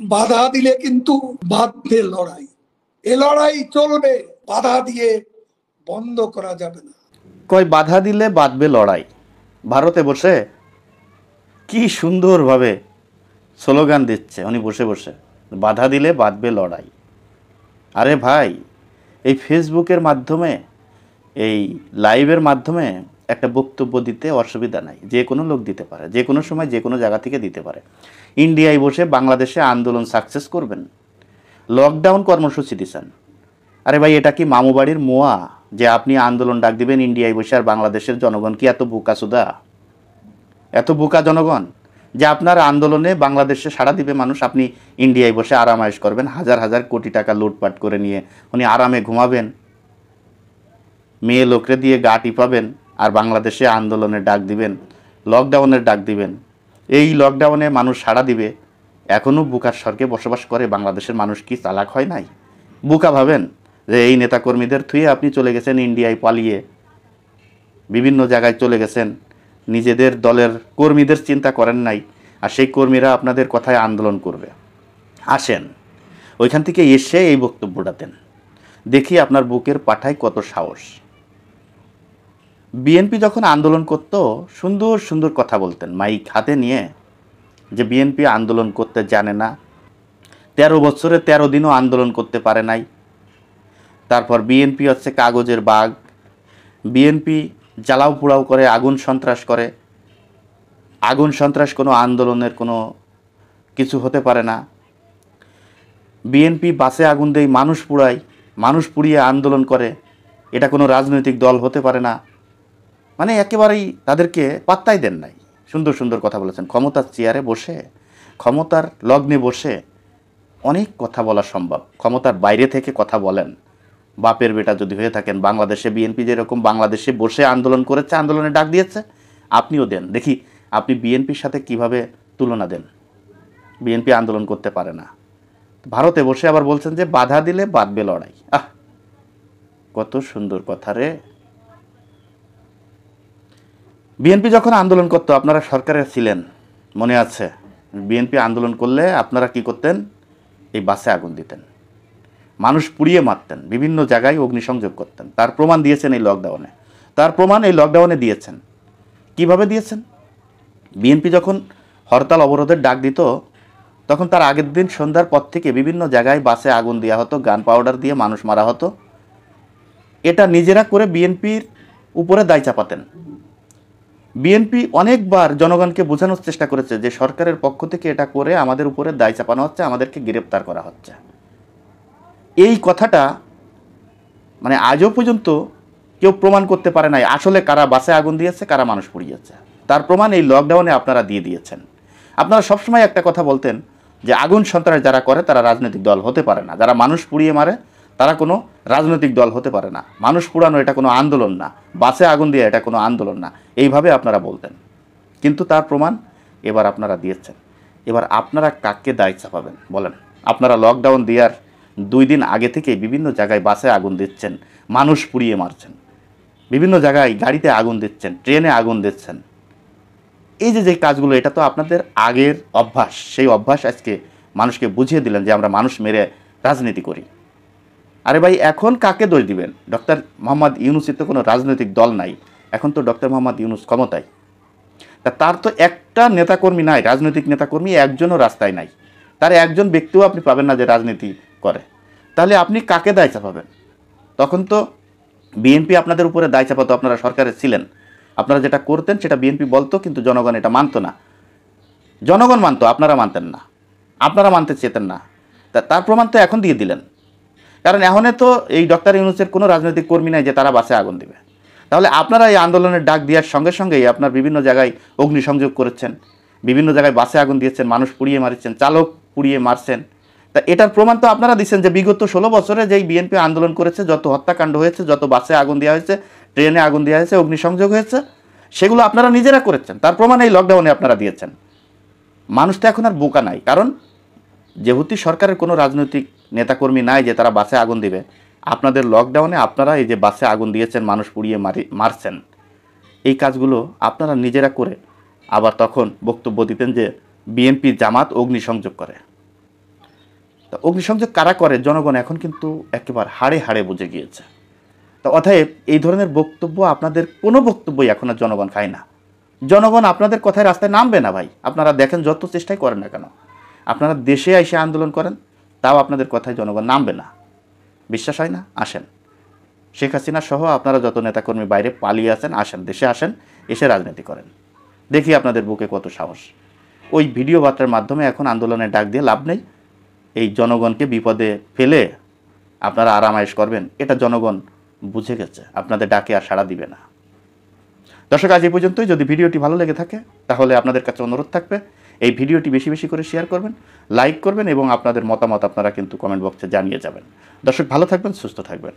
বাধা দিলে কিন্তু বাঁধবে লড়াই। এ লড়াই চলবে, বাধা দিয়ে বন্ধ করা যাবে না। কয় বাধা দিলে বাঁধবে লড়াই। ভারতে বসে কি সুন্দরভাবে স্লোগান দিচ্ছে উনি বসে বসে, বাধা দিলে বাঁধবে লড়াই। আরে ভাই, এই ফেসবুকের মাধ্যমে, এই লাইভের মাধ্যমে একটা বক্তব্য দিতে অসুবিধা নাই, যে কোনো লোক দিতে পারে, যে কোনো সময় যে কোনো জায়গা থেকে দিতে পারে। ইন্ডিয়ায় বসে বাংলাদেশে আন্দোলন সাকসেস করবেন, লকডাউন কর্মসূচি দিচ্ছেন। আরে ভাই, এটা কি মামু বাড়ির মোয়া যে আপনি আন্দোলন ডাক দিবেন ইন্ডিয়ায় বসে? আর বাংলাদেশের জনগণ কি এত বোকা সুদা, এত বোকা জনগণ যে আপনার আন্দোলনে বাংলাদেশে সাড়া দিবে মানুষ, আপনি ইন্ডিয়ায় বসে আরামায়েশ করবেন, হাজার হাজার কোটি টাকা লুটপাট করে নিয়ে উনি আরামে ঘুমাবেন, মেয়ে লোকরে দিয়ে গা টিপাবেন, আর বাংলাদেশে আন্দোলনের ডাক দিবেন, লকডাউনের ডাক দিবেন। এই লকডাউনে মানুষ সাড়া দিবে। এখনও বুকার স্বর্গে বসবাস করে বাংলাদেশের মানুষ কি চালাক হয় নাই? বুকা ভাবেন যে এই নেতাকর্মীদের থুয়ে আপনি চলে গেছেন ইন্ডিয়ায় পালিয়ে, বিভিন্ন জায়গায় চলে গেছেন, নিজেদের দলের কর্মীদের চিন্তা করেন নাই, আর সেই কর্মীরা আপনাদের কথায় আন্দোলন করবে। আসেন, ওইখান থেকে এসে এই বক্তব্যটা দেন, দেখি আপনার বুকের পাঠায় কত সাহস। বিএনপি যখন আন্দোলন করতো সুন্দর সুন্দর কথা বলতেন মাইক হাতে নিয়ে, যে বিএনপি আন্দোলন করতে জানে না, 13 বছরে 13 দিনও আন্দোলন করতে পারে নাই। তারপর বিএনপি হচ্ছে কাগজের বাঘ, বিএনপি জ্বালাও পোড়াও করে, আগুন সন্ত্রাস করে, আগুন সন্ত্রাস কোনো আন্দোলনের কোনো কিছু হতে পারে না। বিএনপি বাসে আগুন দেয়, মানুষ পুড়ায়, মানুষ পুড়িয়ে আন্দোলন করে, এটা কোনো রাজনৈতিক দল হতে পারে না। মানে একেবারেই তাদেরকে পাত্তাই দেন নাই। সুন্দর সুন্দর কথা বলেছেন, ক্ষমতার চেয়ারে বসে, ক্ষমতার লগ্নে বসে অনেক কথা বলা সম্ভব, ক্ষমতার বাইরে থেকে কথা বলেন। বাপের বেটা যদি হয়ে থাকেন, বাংলাদেশে বিএনপি যেরকম বাংলাদেশে বসে আন্দোলন করেছে, আন্দোলনে ডাক দিয়েছে, আপনিও দেন, দেখি আপনি বিএনপির সাথে কিভাবে তুলনা দেন। বিএনপি আন্দোলন করতে পারে না, ভারতে বসে আবার বলছেন যে বাধা দিলে বাঁধবে লড়াই। কত সুন্দর কথা রে। বিএনপি যখন আন্দোলন করতো, আপনারা সরকারে ছিলেন, মনে আছে? বিএনপি আন্দোলন করলে আপনারা কি করতেন? এই বাসে আগুন দিতেন, মানুষ পুড়িয়ে মারতেন, বিভিন্ন জায়গায় অগ্নিসংযোগ করতেন। তার প্রমাণ দিয়েছেন এই লকডাউনে, তার প্রমাণ এই লকডাউনে দিয়েছেন। কিভাবে দিয়েছেন? বিএনপি যখন হরতাল অবরোধের ডাক দিত, তখন তার আগের দিন সন্ধ্যার পর থেকে বিভিন্ন জায়গায় বাসে আগুন দেওয়া হতো, গান পাউডার দিয়ে মানুষ মারা হতো। এটা নিজেরা করে বিএনপির উপরে দায় চাপাতেন। বিএনপি অনেকবার জনগণকে বোঝানোর চেষ্টা করেছে যে সরকারের পক্ষ থেকে এটা করে আমাদের উপরে দায় চাপানো হচ্ছে, আমাদেরকে গ্রেপ্তার করা হচ্ছে। এই কথাটা মানে আজও পর্যন্ত কেউ প্রমাণ করতে পারে নাই আসলে কারা বাসে আগুন দিয়েছে, কারা মানুষ পুড়িয়েছে। তার প্রমাণ এই লকডাউনে আপনারা দিয়ে দিয়েছেন। আপনারা সবসময় একটা কথা বলতেন যে আগুন সন্ত্রাস যারা করে তারা রাজনৈতিক দল হতে পারে না, যারা মানুষ পুড়িয়ে মারে তারা কোনো রাজনৈতিক দল হতে পারে না, মানুষ পুড়ানো এটা কোনো আন্দোলন না, বাসে আগুন দিয়ে এটা কোনো আন্দোলন না, এইভাবে আপনারা বলতেন। কিন্তু তার প্রমাণ এবার আপনারা দিয়েছেন। এবার আপনারা কাকে দায় চাপাবেন বলেন? আপনারা লকডাউন দেওয়ার 2 দিন আগে থেকেই বিভিন্ন জায়গায় বাসে আগুন দিচ্ছেন, মানুষ পুড়িয়ে মারছেন, বিভিন্ন জায়গায় গাড়িতে আগুন দিচ্ছেন, ট্রেনে আগুন দিচ্ছেন। এই যে কাজগুলো, এটা তো আপনাদের আগের অভ্যাস। সেই অভ্যাস আজকে মানুষকে বুঝিয়ে দিলেন যে আমরা মানুষ মেরে রাজনীতি করি। আরে ভাই, এখন কাকে দোষ দিবেন? ডক্টর মোহাম্মদ ইউনূসের তো কোনো রাজনৈতিক দল নাই, এখন তো ডক্টর মোহাম্মদ ইউনূস ক্ষমতায়। তার তো একটা নেতাকর্মী নাই, রাজনৈতিক নেতাকর্মী একজনও রাস্তায় নাই, তার একজন ব্যক্তিও আপনি পাবেন না যে রাজনীতি করে। তাহলে আপনি কাকে দায় চাপাবেন? তখন তো বিএনপি আপনাদের উপরে দায় চাপাতো, আপনারা সরকারে ছিলেন, আপনারা যেটা করতেন সেটা বিএনপি বলতো, কিন্তু জনগণ এটা মানতো না। জনগণ মানতো, আপনারা মানতেন না, আপনারা মানতে চেতেন না। তার প্রমাণ তো এখন দিয়ে দিলেন। কারণ এখন তো এই ডক্টর ইউনূসের কোনো রাজনৈতিক কর্মী নাই যে তারা বাসে আগুন দিবে। তাহলে আপনারা এই আন্দোলনের ডাক দেওয়ার সঙ্গে সঙ্গেই আপনার বিভিন্ন জায়গায় অগ্নিসংযোগ করেছেন, বিভিন্ন জায়গায় বাসে আগুন দিয়েছেন, মানুষ পুড়িয়ে মারছেন, চালক পুড়িয়ে মারছেন। তা এটার প্রমাণ তো আপনারা দিচ্ছেন যে বিগত 16 বছরে যেই বিএনপি আন্দোলন করেছে, যত হত্যাকাণ্ড হয়েছে, যত বাসে আগুন দেওয়া হয়েছে, ট্রেনে আগুন দেওয়া হয়েছে, অগ্নিসংযোগ হয়েছে, সেগুলো আপনারা নিজেরা করেছেন। তার প্রমাণ এই লকডাউনে আপনারা দিয়েছেন। মানুষ তো এখন আর বোকা নাই, কারণ যেহেতু সরকারের কোনো রাজনৈতিক নেতাকর্মী নাই যে তারা বাসে আগুন দিবে। আপনাদের লকডাউনে আপনারা এই যে বাসে আগুন দিয়েছেন, মানুষ পুড়িয়ে মারছেন, এই কাজগুলো আপনারা নিজেরা করে আবার তখন বক্তব্য দিতেন যে বিএনপি জামাত অগ্নিসংযোগ করে। তো অগ্নিসংযোগ কারা করে জনগণ এখন কিন্তু একেবারে হাড়ে হাড়ে বুঝে গিয়েছে। তো অতএব এই ধরনের বক্তব্য, আপনাদের কোনো বক্তব্যই এখন আর জনগণ খায় না। জনগণ আপনাদের কথায় রাস্তায় নামবে না ভাই। আপনারা দেখেন যত চেষ্টাই করেন না কেন, আপনারা দেশে এসে আন্দোলন করেন, তাও আপনাদের কথায় জনগণ নামবে না। বিশ্বাস হয় না? আসেন, শেখ হাসিনা সহ আপনারা যত নেতাকর্মী বাইরে পালিয়ে আছেন, আসেন, দেশে আসেন, এসে রাজনীতি করেন। দেখি আপনাদের বুকে কত সাহস। ওই ভিডিও বার্তার মাধ্যমে এখন আন্দোলনের ডাক দিয়ে লাভ নেই। এই জনগণকে বিপদে ফেলে আপনারা আরামায়েশ করবেন, এটা জনগণ বুঝে গেছে। আপনাদের ডাকে আর সাড়া দিবে না। দর্শক, আজ এই পর্যন্তই। যদি ভিডিওটি ভালো লেগে থাকে তাহলে আপনাদের কাছে অনুরোধ থাকবে এই ভিডিওটি বেশি বেশি করে শেয়ার করবেন, লাইক করবেন এবং আপনাদের মতামত আপনারা কিন্তু কমেন্ট বক্সে জানিয়ে যাবেন। দর্শক, ভালো থাকবেন, সুস্থ থাকবেন।